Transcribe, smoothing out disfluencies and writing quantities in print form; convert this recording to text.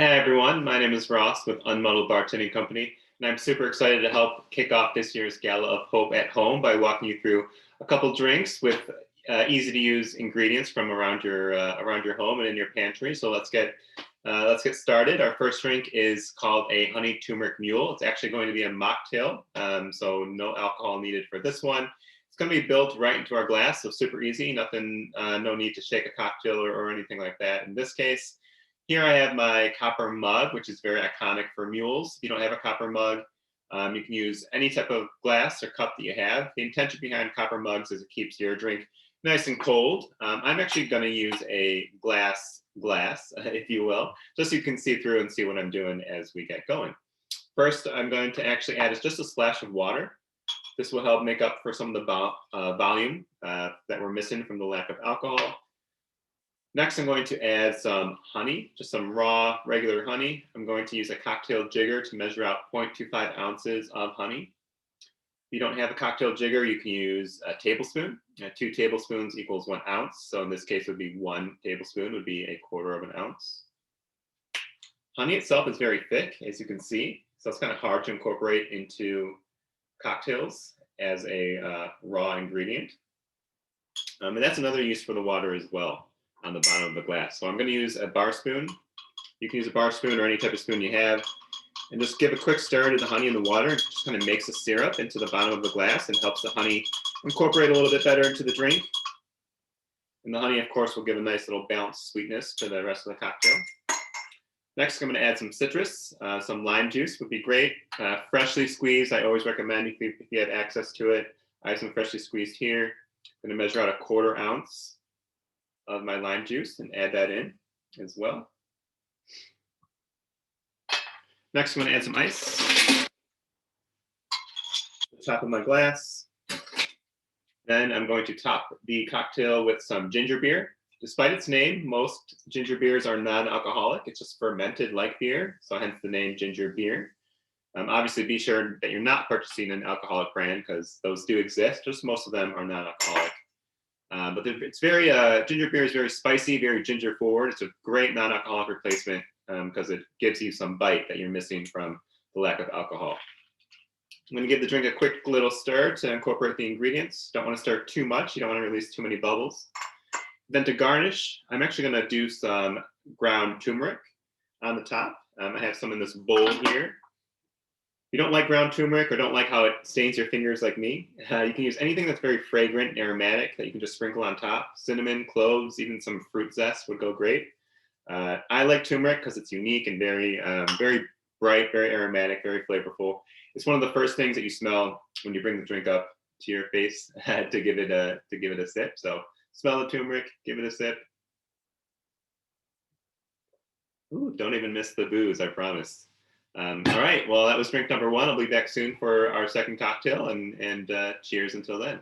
Hey everyone, my name is Ross with unMuddled Bartending Company, and I'm super excited to help kick off this year's Gala of Hope at home by walking you through a couple drinks with easy to use ingredients from around your home and in your pantry. So let's get started. Our first drink is called a honey turmeric mule. It's actually going to be a mocktail, so no alcohol needed for this one. It's going to be built right into our glass, so super easy. Nothing, no need to shake a cocktail or anything like that. In this case. Here I have my copper mug, which is very iconic for mules. If you don't have a copper mug, you can use any type of glass or cup that you have. The intention behind copper mugs is it keeps your drink nice and cold. I'm actually going to use a glass, if you will, just so you can see through and see what I'm doing as we get going. First, I'm going to actually add just a splash of water. This will help make up for some of the volume that we're missing from the lack of alcohol. Next, I'm going to add some honey, just some raw, regular honey. I'm going to use a cocktail jigger to measure out 0.25 ounces of honey. If you don't have a cocktail jigger, you can use a tablespoon. 2 tablespoons equals 1 ounce. So in this case, it would be 1 tablespoon would be 1/4 of an ounce. Honey itself is very thick, as you can see. So it's kind of hard to incorporate into cocktails as a raw ingredient. And that's another use for the water as well, on the bottom of the glass. So I'm going to use a bar spoon. You can use a bar spoon or any type of spoon you have, and just give a quick stir to the honey and the water. It just kind of makes a syrup into the bottom of the glass and helps the honey incorporate a little bit better into the drink. And the honey, of course, will give a nice little balanced sweetness to the rest of the cocktail. Next, I'm going to add some citrus. Some lime juice would be great. Freshly squeezed, I always recommend if you have access to it. I have some freshly squeezed here. I'm going to measure out 1/4 ounce of my lime juice and add that in as well. Next, I'm going to add some ice to the top of my glass. Then I'm going to top the cocktail with some ginger beer. Despite its name, most ginger beers are non-alcoholic. It's just fermented like beer, so hence the name ginger beer. Obviously, be sure that you're not purchasing an alcoholic brand because those do exist, just most of them are non-alcoholic. But it's very, ginger beer is very spicy, very ginger forward. It's a great non-alcoholic replacement because it gives you some bite that you're missing from the lack of alcohol. I'm going to give the drink a quick little stir to incorporate the ingredients. Don't want to stir too much. You don't want to release too many bubbles. Then to garnish, I'm actually going to do some ground turmeric on the top. I have some in this bowl here. If you don't like ground turmeric or don't like how it stains your fingers like me, you can use anything that's very fragrant and aromatic that you can just sprinkle on top. Cinnamon, cloves, even some fruit zest would go great. I like turmeric because it's unique and very, very bright, very aromatic, very flavorful. It's one of the first things that you smell when you bring the drink up to your face to give it a sip. So smell the turmeric, give it a sip. Ooh, don't even miss the booze, I promise. All right, well, that was drink number 1. I'll be back soon for our second cocktail, and cheers until then.